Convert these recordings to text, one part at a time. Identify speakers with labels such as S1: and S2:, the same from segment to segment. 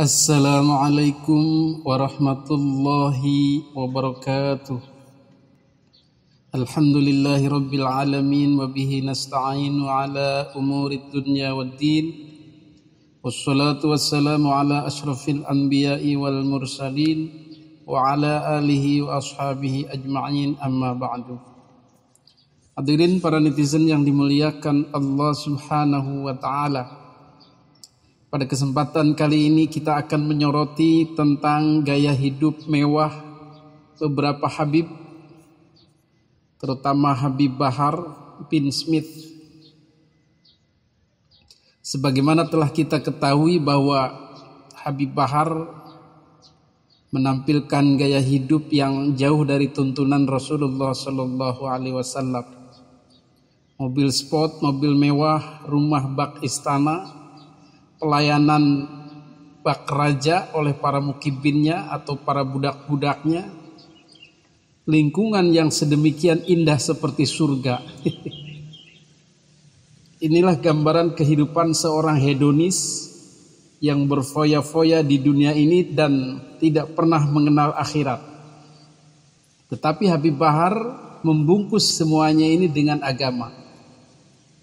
S1: Assalamualaikum warahmatullahi wabarakatuh. Alhamdulillahi rabbil alamin wa bihi nasta'inu ala umurid dunya waddin. Wassalatu wassalamu ala ashrafil anbiya'i wal mursalin wa ala alihi wa ashabihi ajma'in, amma ba'du. Hadirin para netizen yang dimuliakan Allah Subhanahu wa ta'ala. Pada kesempatan kali ini kita akan menyoroti tentang gaya hidup mewah beberapa Habib, terutama Habib Bahar bin Smith. Sebagaimana telah kita ketahui bahwa Habib Bahar menampilkan gaya hidup yang jauh dari tuntunan Rasulullah Sallallahu Alaihi Wasallam. Mobil sport, mobil mewah, rumah bak istana, pelayanan bak raja oleh para mukibinnya atau para budak-budaknya, lingkungan yang sedemikian indah seperti surga. Inilah gambaran kehidupan seorang hedonis yang berfoya-foya di dunia ini dan tidak pernah mengenal akhirat. Tetapi Habib Bahar membungkus semuanya ini dengan agama.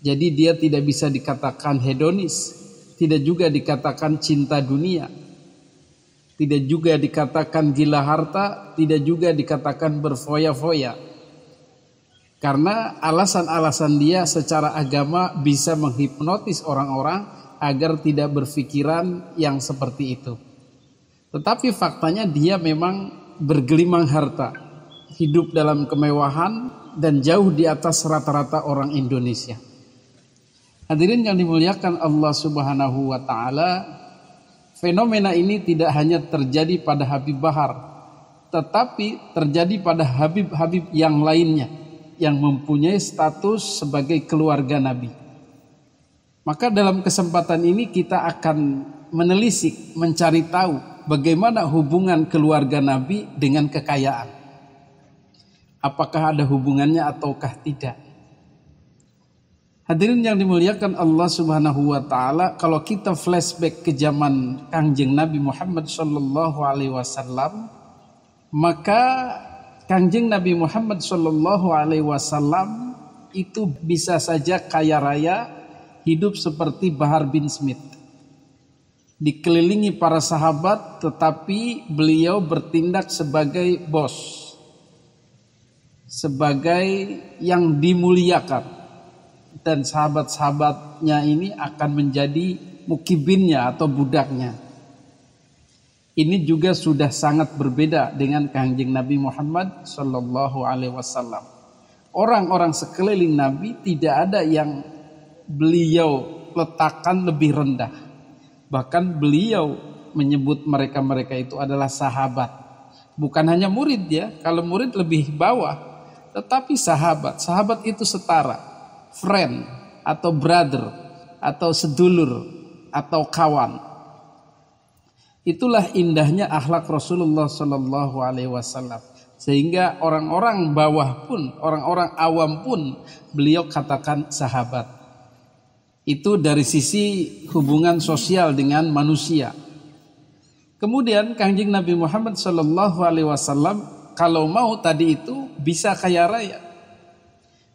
S1: Jadi dia tidak bisa dikatakan hedonis, tidak juga dikatakan cinta dunia, tidak juga dikatakan gila harta, tidak juga dikatakan berfoya-foya. Karena alasan-alasan dia secara agama bisa menghipnotis orang-orang agar tidak berpikiran yang seperti itu. Tetapi faktanya dia memang bergelimang harta, hidup dalam kemewahan dan jauh di atas rata-rata orang Indonesia. Hadirin yang dimuliakan Allah Subhanahu wa ta'ala, fenomena ini tidak hanya terjadi pada Habib Bahar, tetapi terjadi pada Habib-Habib yang lainnya yang mempunyai status sebagai keluarga Nabi. Maka dalam kesempatan ini kita akan menelisik, mencari tahu bagaimana hubungan keluarga Nabi dengan kekayaan. Apakah ada hubungannya ataukah tidak? Hadirin yang dimuliakan Allah Subhanahu wa ta'ala, kalau kita flashback ke zaman Kangjeng Nabi Muhammad sallallahu alaihi wasallam, maka Kangjeng Nabi Muhammad sallallahu alaihi wasallam itu bisa saja kaya raya, hidup seperti Bahar bin Smith. Dikelilingi para sahabat, tetapi beliau bertindak sebagai bos, sebagai yang dimuliakan. Dan sahabat-sahabatnya ini akan menjadi mukibinnya atau budaknya. Ini juga sudah sangat berbeda dengan Kangjeng Nabi Muhammad sallallahu alaihi wasallam. Orang-orang sekeliling Nabi tidak ada yang beliau letakkan lebih rendah. Bahkan beliau menyebut mereka-mereka itu adalah sahabat. Bukan hanya murid ya, kalau murid lebih bawah, tetapi sahabat. Sahabat itu setara. Friend atau brother atau sedulur atau kawan. Itulah indahnya akhlak Rasulullah Sallallahu Alaihi Wasallam, sehingga orang-orang bawah pun, orang-orang awam pun beliau katakan sahabat. Itu dari sisi hubungan sosial dengan manusia. Kemudian Kangjeng Nabi Muhammad Sallallahu Alaihi Wasallam kalau mau tadi itu bisa kaya raya,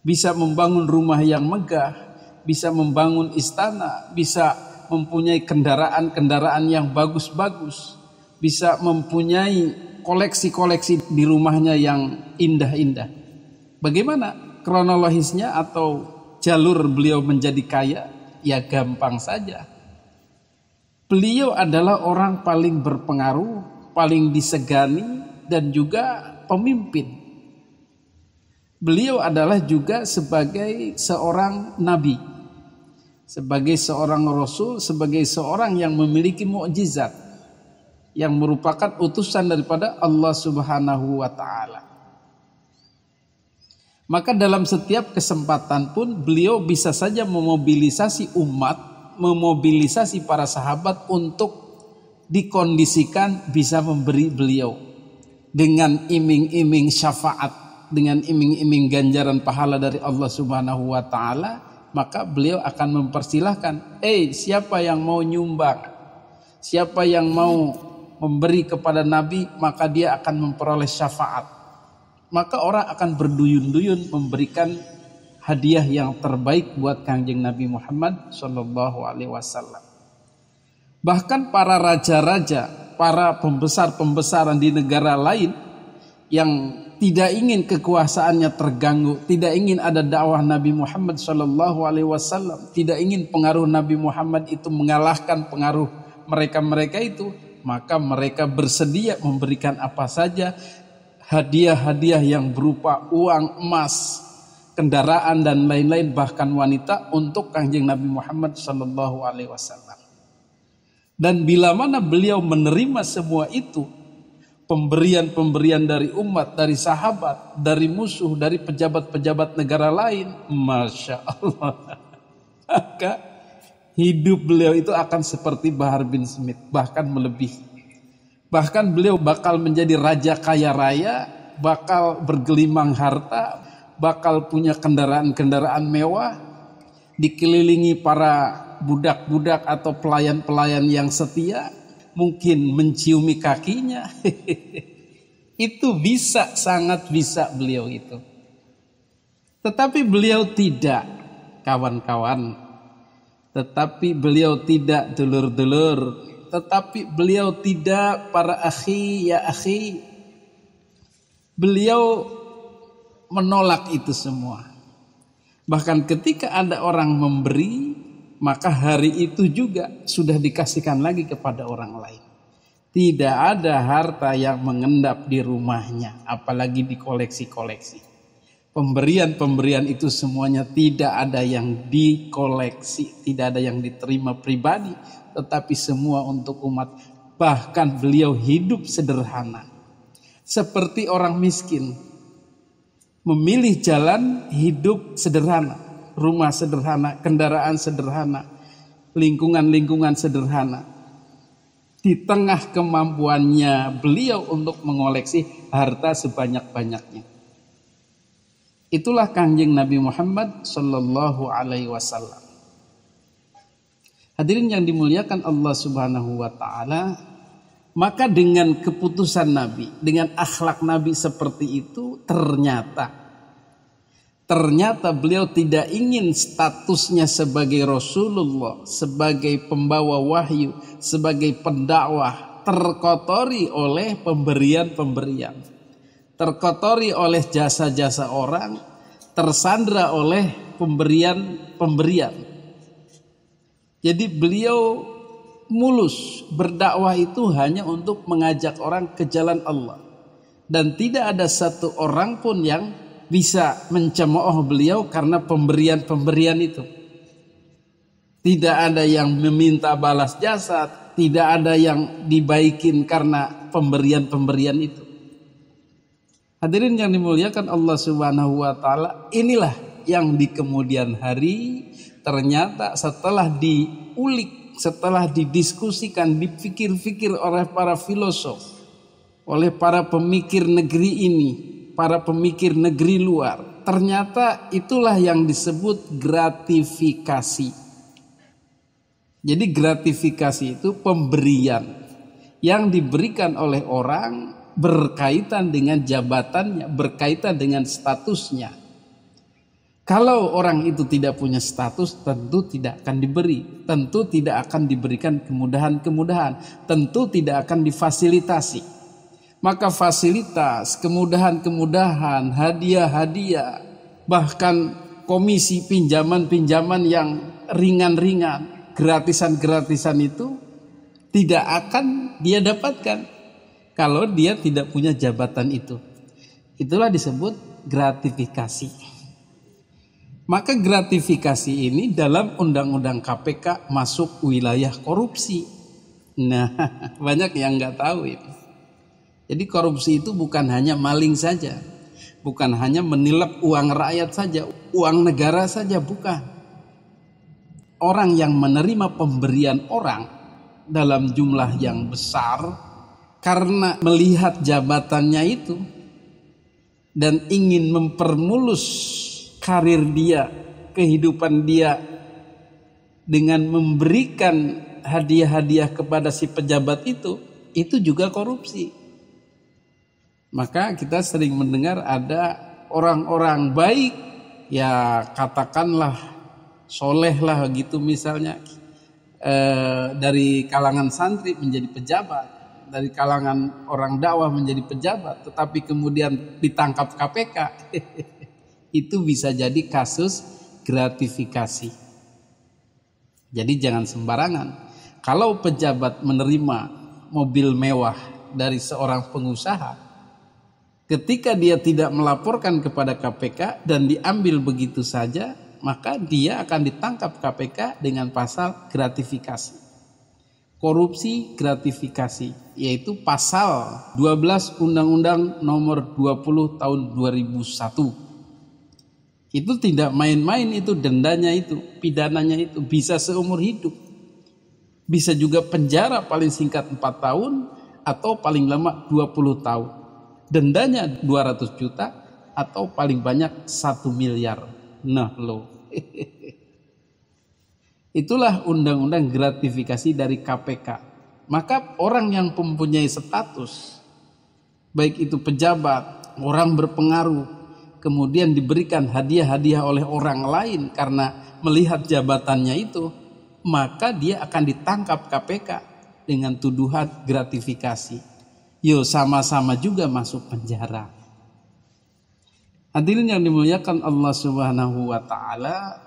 S1: bisa membangun rumah yang megah, bisa membangun istana, bisa mempunyai kendaraan-kendaraan yang bagus-bagus, bisa mempunyai koleksi-koleksi di rumahnya yang indah-indah. Bagaimana kronologisnya atau jalur beliau menjadi kaya? Ya gampang saja. Beliau adalah orang paling berpengaruh, paling disegani, dan juga pemimpin. Beliau adalah juga sebagai seorang nabi, sebagai seorang rasul, sebagai seorang yang memiliki mukjizat, yang merupakan utusan daripada Allah Subhanahu wa ta'ala. Maka dalam setiap kesempatan pun beliau bisa saja memobilisasi umat, memobilisasi para sahabat untuk dikondisikan bisa memberi beliau dengan iming-iming syafaat, dengan iming-iming ganjaran pahala dari Allah Subhanahu wa ta'ala. Maka beliau akan mempersilahkan, siapa yang mau nyumbang, Siapa yang mau memberi kepada Nabi, maka dia akan memperoleh syafaat. Maka orang akan berduyun-duyun memberikan hadiah yang terbaik buat Kangjeng Nabi Muhammad Shallallahu Alaihi Wasallam. Bahkan para raja-raja, para pembesar-pembesaran di negara lain yang tidak ingin kekuasaannya terganggu, tidak ingin ada dakwah Nabi Muhammad Shallallahu Alaihi Wasallam, tidak ingin pengaruh Nabi Muhammad itu mengalahkan pengaruh mereka-mereka itu, maka mereka bersedia memberikan apa saja hadiah-hadiah yang berupa uang, emas, kendaraan dan lain-lain, bahkan wanita untuk Kangjeng Nabi Muhammad Shallallahu Alaihi Wasallam. Dan bila mana beliau menerima semua itu, pemberian-pemberian dari umat, dari sahabat, dari musuh, dari pejabat-pejabat negara lain, Masya Allah, maka hidup beliau itu akan seperti Bahar bin Smith, bahkan melebihi. Bahkan beliau bakal menjadi raja kaya raya, bakal bergelimang harta, bakal punya kendaraan-kendaraan mewah, dikelilingi para budak-budak atau pelayan-pelayan yang setia, mungkin menciumi kakinya. Itu bisa, sangat bisa beliau itu. Tetapi beliau tidak, kawan-kawan. Tetapi beliau tidak, dulur-dulur. Tetapi beliau tidak, para akhi, ya akhi. Beliau menolak itu semua. Bahkan ketika ada orang memberi, maka hari itu juga sudah dikasihkan lagi kepada orang lain. Tidak ada harta yang mengendap di rumahnya, apalagi dikoleksi-koleksi. Pemberian-pemberian itu semuanya tidak ada yang dikoleksi, tidak ada yang diterima pribadi, tetapi semua untuk umat. Bahkan beliau hidup sederhana, seperti orang miskin, memilih jalan hidup sederhana, rumah sederhana, kendaraan sederhana, lingkungan-lingkungan sederhana. Di tengah kemampuannya beliau untuk mengoleksi harta sebanyak-banyaknya. Itulah Kangjeng Nabi Muhammad Sallallahu Alaihi Wasallam. Hadirin yang dimuliakan Allah Subhanahu Wa Taala, maka dengan keputusan Nabi, dengan akhlak Nabi seperti itu, ternyata beliau tidak ingin statusnya sebagai Rasulullah, sebagai pembawa wahyu, sebagai pendakwah terkotori oleh pemberian-pemberian, terkotori oleh jasa-jasa orang, tersandra oleh pemberian-pemberian. Jadi beliau mulus berdakwah itu hanya untuk mengajak orang ke jalan Allah, dan tidak ada satu orang pun yang bisa mencemooh beliau karena pemberian-pemberian itu. Tidak ada yang meminta balas jasa, tidak ada yang dibaikin karena pemberian-pemberian itu. Hadirin yang dimuliakan Allah Subhanahu wa taala, inilah yang di kemudian hari ternyata setelah diulik, setelah didiskusikan, dipikir-pikir oleh para filosof, oleh para pemikir negeri ini, para pemikir negeri luar, ternyata itulah yang disebut gratifikasi. Jadi gratifikasi itu pemberian yang diberikan oleh orang berkaitan dengan jabatannya, berkaitan dengan statusnya. Kalau orang itu tidak punya status, tentu tidak akan diberi, tentu tidak akan diberikan kemudahan-kemudahan, tentu tidak akan difasilitasi. Maka fasilitas, kemudahan-kemudahan, hadiah-hadiah, bahkan komisi pinjaman-pinjaman yang ringan-ringan, gratisan-gratisan itu tidak akan dia dapatkan kalau dia tidak punya jabatan itu. Itulah disebut gratifikasi. Maka gratifikasi ini dalam undang-undang KPK masuk wilayah korupsi. Nah, banyak yang nggak tahu itu. Jadi korupsi itu bukan hanya maling saja, bukan hanya menilap uang rakyat saja, uang negara saja, bukan. Orang yang menerima pemberian orang dalam jumlah yang besar karena melihat jabatannya itu dan ingin mempermulus karir dia, kehidupan dia dengan memberikan hadiah-hadiah kepada si pejabat itu juga korupsi. Maka kita sering mendengar ada orang-orang baik, ya katakanlah soleh lah gitu misalnya, dari kalangan santri menjadi pejabat, dari kalangan orang dakwah menjadi pejabat, tetapi kemudian ditangkap KPK. Itu bisa jadi kasus gratifikasi. Jadi jangan sembarangan. Kalau pejabat menerima mobil mewah dari seorang pengusaha, ketika dia tidak melaporkan kepada KPK dan diambil begitu saja, maka dia akan ditangkap KPK dengan pasal gratifikasi. Korupsi gratifikasi, yaitu pasal 12 Undang-Undang Nomor 20 Tahun 2001. Itu tidak main-main, itu dendanya, itu pidananya, itu bisa seumur hidup. Bisa juga penjara paling singkat 4 tahun atau paling lama 20 tahun. Dendanya 200 juta atau paling banyak 1 miliar. Nah loh. Itulah undang-undang gratifikasi dari KPK. Maka orang yang mempunyai status, baik itu pejabat, orang berpengaruh, kemudian diberikan hadiah-hadiah oleh orang lain karena melihat jabatannya itu, maka dia akan ditangkap KPK dengan tuduhan gratifikasi. Yo, sama-sama juga masuk penjara. Hadirin yang dimuliakan Allah Subhanahu wa taala,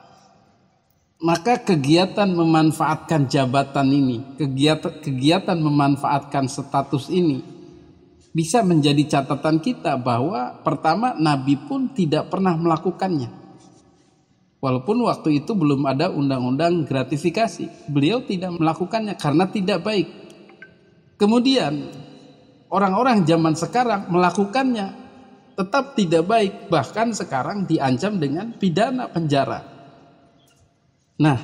S1: maka kegiatan memanfaatkan jabatan ini, kegiatan memanfaatkan status ini bisa menjadi catatan kita bahwa pertama, Nabi pun tidak pernah melakukannya. Walaupun waktu itu belum ada undang-undang gratifikasi, beliau tidak melakukannya karena tidak baik. Kemudian orang-orang zaman sekarang melakukannya, tetap tidak baik, bahkan sekarang diancam dengan pidana penjara. Nah,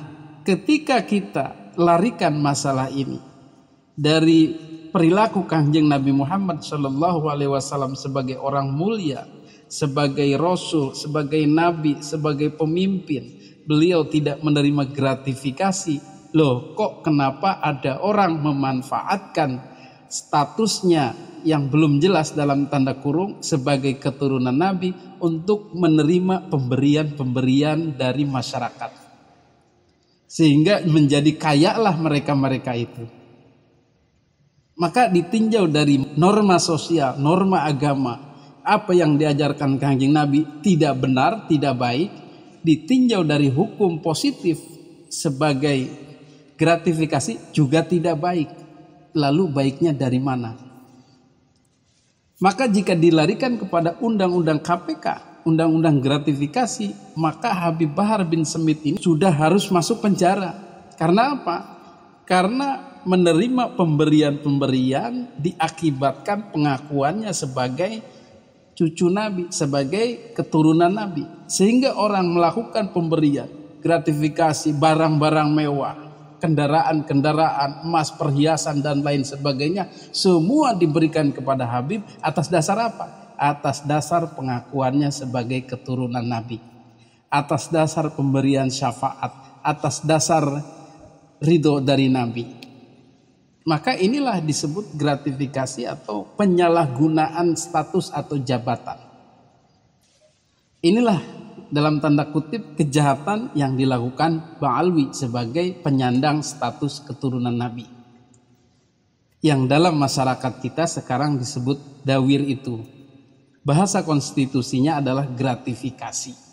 S1: ketika kita larikan masalah ini dari perilaku Kanjeng Nabi Muhammad SAW sebagai orang mulia, sebagai rasul, sebagai nabi, sebagai pemimpin, beliau tidak menerima gratifikasi. Loh, kok kenapa ada orang memanfaatkan statusnya yang belum jelas dalam tanda kurung sebagai keturunan Nabi untuk menerima pemberian-pemberian dari masyarakat, sehingga menjadi kayalah mereka-mereka itu. Maka ditinjau dari norma sosial, norma agama, apa yang diajarkan Kanjeng Nabi tidak benar, tidak baik, ditinjau dari hukum positif sebagai gratifikasi juga tidak baik. Lalu baiknya dari mana? Maka jika dilarikan kepada undang-undang KPK, undang-undang gratifikasi, maka Habib Bahar bin Smith ini sudah harus masuk penjara. Karena apa? Karena menerima pemberian-pemberian diakibatkan pengakuannya sebagai cucu Nabi, sebagai keturunan Nabi. Sehingga orang melakukan pemberian, gratifikasi, barang-barang mewah, kendaraan-kendaraan, emas, perhiasan, dan lain sebagainya, semua diberikan kepada Habib atas dasar apa? Atas dasar pengakuannya sebagai keturunan Nabi, atas dasar pemberian syafaat, atas dasar ridho dari Nabi. Maka inilah disebut gratifikasi atau penyalahgunaan status atau jabatan. Inilah dalam tanda kutip kejahatan yang dilakukan Ba'alwi sebagai penyandang status keturunan Nabi, yang dalam masyarakat kita sekarang disebut dawir itu. Bahasa konstitusinya adalah gratifikasi.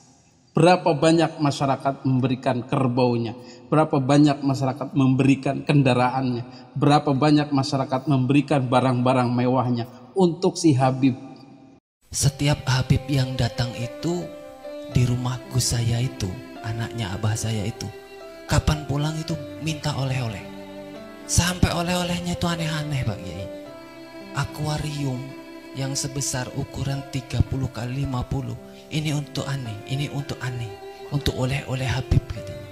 S1: Berapa banyak masyarakat memberikan kerbaunya, berapa banyak masyarakat memberikan kendaraannya, berapa banyak masyarakat memberikan barang-barang mewahnya untuk si Habib.
S2: Setiap Habib yang datang itu di rumah Gus saya itu, anaknya abah saya itu, kapan pulang itu minta oleh-oleh. Sampai oleh-olehnya itu aneh-aneh Pak Kiai. Akuarium yang sebesar ukuran 30 kali 50. Ini untuk aneh, ini untuk aneh, untuk oleh-oleh Habib katanya.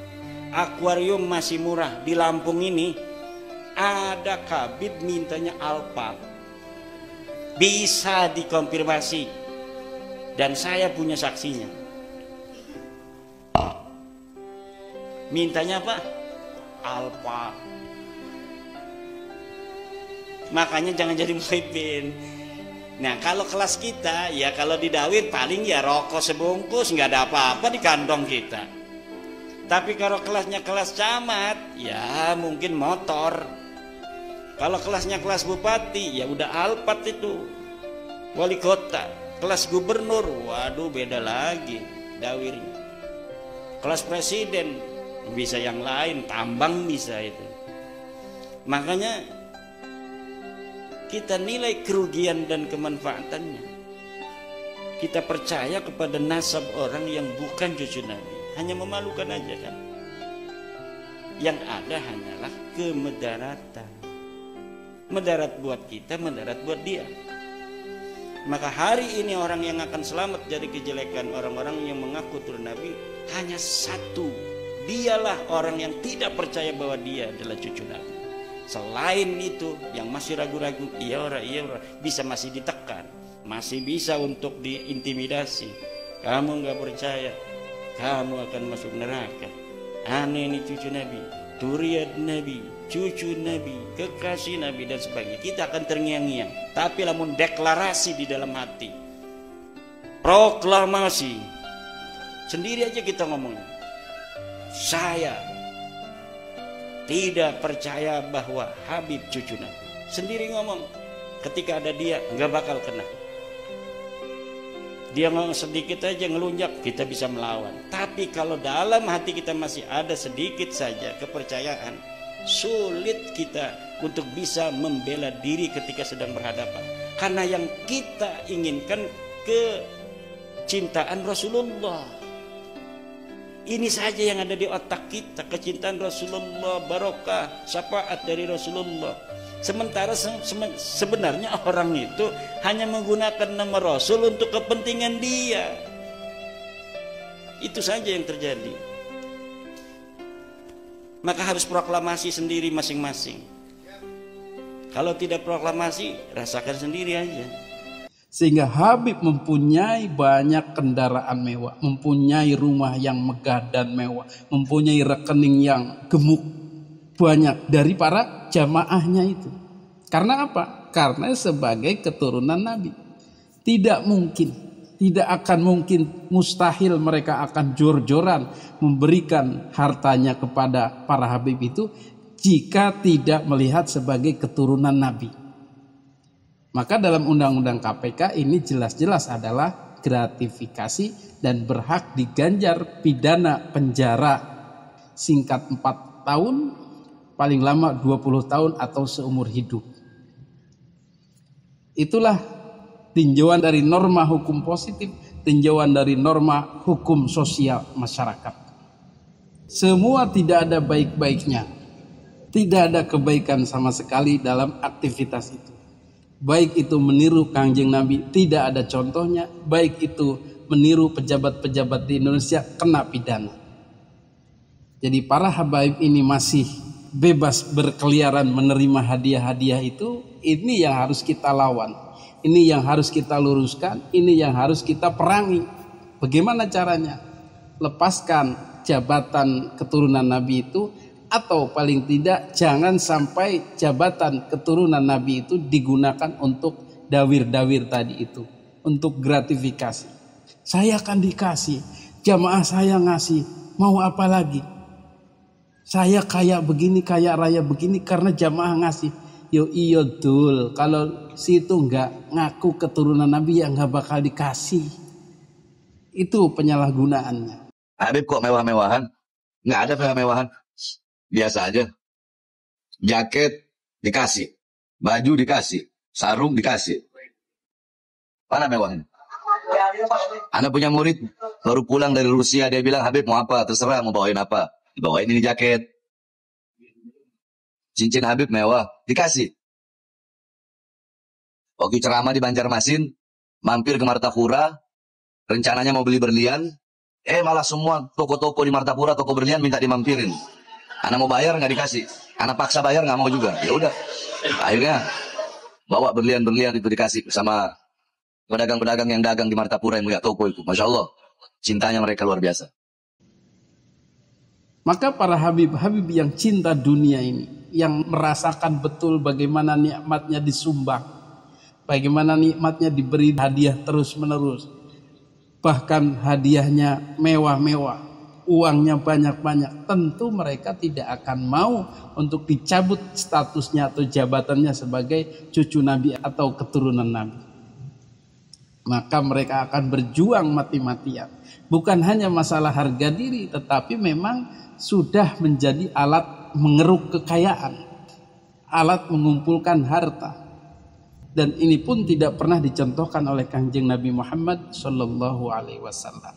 S3: Akuarium masih murah di Lampung ini. Ada kabid mintanya Alpa. Bisa dikonfirmasi. Dan saya punya saksinya. Mintanya apa? Alpa. Makanya jangan jadi muhibin. Nah kalau kelas kita ya kalau di Dawir paling ya rokok sebungkus, nggak ada apa-apa di kantong kita. Tapi kalau kelasnya kelas camat ya mungkin motor. Kalau kelasnya kelas bupati ya udah Alphard itu, wali kota. Kelas gubernur waduh beda lagi Dawirnya. Kelas presiden bisa yang lain, tambang bisa itu. Makanya kita nilai kerugian dan kemanfaatannya. Kita percaya kepada nasab orang yang bukan cucu Nabi. Hanya memalukan aja kan. Yang ada hanyalah kemedaratan. Mendarat buat kita, mendarat buat dia. Maka hari ini orang yang akan selamat dari kejelekan orang-orang yang mengaku turun Nabi hanya satu. Dialah orang yang tidak percaya bahwa dia adalah cucu Nabi. Selain itu yang masih ragu-ragu, iya orang, bisa masih ditekan, masih bisa untuk diintimidasi. Kamu nggak percaya, kamu akan masuk neraka. Aneh ini cucu Nabi, duriat Nabi, cucu Nabi, kekasih Nabi dan sebagainya. Kita akan terngiang-ngiang. Tapi lamun deklarasi di dalam hati, proklamasi, sendiri aja kita ngomongnya. Saya tidak percaya bahwa Habib cucu Nabi. Sendiri ngomong, ketika ada dia nggak bakal kena. Dia ngomong sedikit aja ngelunjak, kita bisa melawan. Tapi kalau dalam hati kita masih ada sedikit saja kepercayaan, sulit kita untuk bisa membela diri ketika sedang berhadapan. Karena yang kita inginkan kecintaan Rasulullah. Ini saja yang ada di otak kita, kecintaan Rasulullah, barokah, syafaat dari Rasulullah. Sementara sebenarnya orang itu hanya menggunakan nama Rasul untuk kepentingan dia. Itu saja yang terjadi. Maka harus proklamasi sendiri masing-masing. Kalau tidak proklamasi, rasakan sendiri aja.
S1: Sehingga Habib mempunyai banyak kendaraan mewah, mempunyai rumah yang megah dan mewah, mempunyai rekening yang gemuk banyak dari para jamaahnya itu. Karena apa? Karena sebagai keturunan Nabi. Tidak mungkin, tidak akan mungkin, mustahil mereka akan jor-joran memberikan hartanya kepada para Habib itu jika tidak melihat sebagai keturunan Nabi. Maka dalam undang-undang KPK ini jelas-jelas adalah gratifikasi dan berhak diganjar pidana penjara singkat 4 tahun, paling lama 20 tahun atau seumur hidup. Itulah tinjauan dari norma hukum positif, tinjauan dari norma hukum sosial masyarakat. Semua tidak ada baik-baiknya, tidak ada kebaikan sama sekali dalam aktivitas itu. Baik itu meniru Kangjeng Nabi, tidak ada contohnya. Baik itu meniru pejabat-pejabat di Indonesia, kena pidana. Jadi para habaib ini masih bebas berkeliaran menerima hadiah-hadiah itu. Ini yang harus kita lawan, ini yang harus kita luruskan, ini yang harus kita perangi. Bagaimana caranya? Lepaskan jabatan keturunan Nabi itu, atau paling tidak jangan sampai jabatan keturunan Nabi itu digunakan untuk dawir-dawir tadi itu, untuk gratifikasi. Saya akan dikasih, jamaah saya ngasih, mau apa lagi? Saya kaya begini, kaya raya begini karena jamaah ngasih. Yo iyo dul, kalau situ nggak ngaku keturunan Nabi ya nggak bakal dikasih. Itu penyalahgunaannya.
S4: Habib kok mewah-mewahan? Nggak ada mewah-mewahan. Biasa aja. Jaket dikasih, baju dikasih, sarung dikasih. Mana mewahnya? Anda punya murid baru pulang dari Rusia, dia bilang, Habib mau apa? Terserah mau bawain apa. Dibawain ini jaket. Cincin Habib mewah, dikasih. Waktu ceramah di Banjarmasin, mampir ke Martapura, rencananya mau beli berlian, malah semua toko-toko di Martapura, toko berlian minta dimampirin. Anak mau bayar nggak dikasih, anak paksa bayar nggak mau juga. Ya udah, akhirnya bawa berlian-berlian itu dikasih sama pedagang-pedagang yang dagang di Martapura yang punya toko itu. Masya Allah, cintanya mereka luar biasa.
S1: Maka para habib-habib yang cinta dunia ini, yang merasakan betul bagaimana nikmatnya disumbang, bagaimana nikmatnya diberi hadiah terus-menerus, bahkan hadiahnya mewah-mewah, uangnya banyak-banyak, tentu mereka tidak akan mau untuk dicabut statusnya atau jabatannya sebagai cucu Nabi atau keturunan Nabi. Maka mereka akan berjuang mati-matian. Bukan hanya masalah harga diri, tetapi memang sudah menjadi alat mengeruk kekayaan, alat mengumpulkan harta. Dan ini pun tidak pernah dicontohkan oleh Kanjeng Nabi Muhammad Sallallahu Alaihi Wasallam.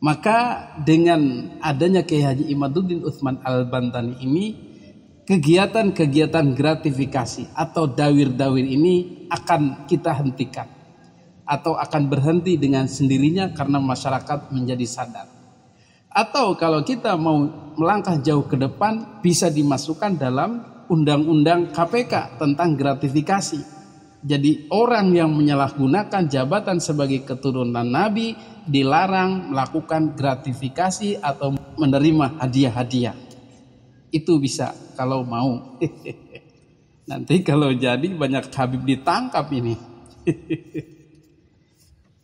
S1: Maka dengan adanya Kiai Haji Imaduddin Utsman Al-Bantani ini, kegiatan-kegiatan gratifikasi atau dawir-dawir ini akan kita hentikan atau akan berhenti dengan sendirinya karena masyarakat menjadi sadar. Atau kalau kita mau melangkah jauh ke depan, bisa dimasukkan dalam undang-undang KPK tentang gratifikasi. Jadi orang yang menyalahgunakan jabatan sebagai keturunan Nabi dilarang melakukan gratifikasi atau menerima hadiah-hadiah. Itu bisa kalau mau. Nanti kalau jadi banyak Habib ditangkap ini.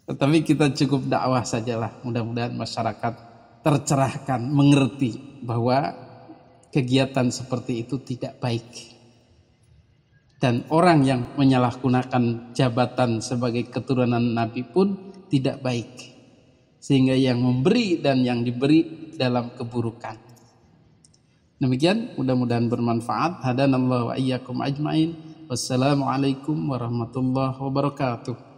S1: Tetapi kita cukup dakwah sajalah. Mudah-mudahan masyarakat tercerahkan, mengerti bahwa kegiatan seperti itu tidak baik. Dan orang yang menyalahgunakan jabatan sebagai keturunan Nabi pun tidak baik. Sehingga yang memberi dan yang diberi dalam keburukan. Demikian, mudah-mudahan bermanfaat. Hadanallahu wa iyyakum ajmain. Wassalamualaikum warahmatullahi wabarakatuh.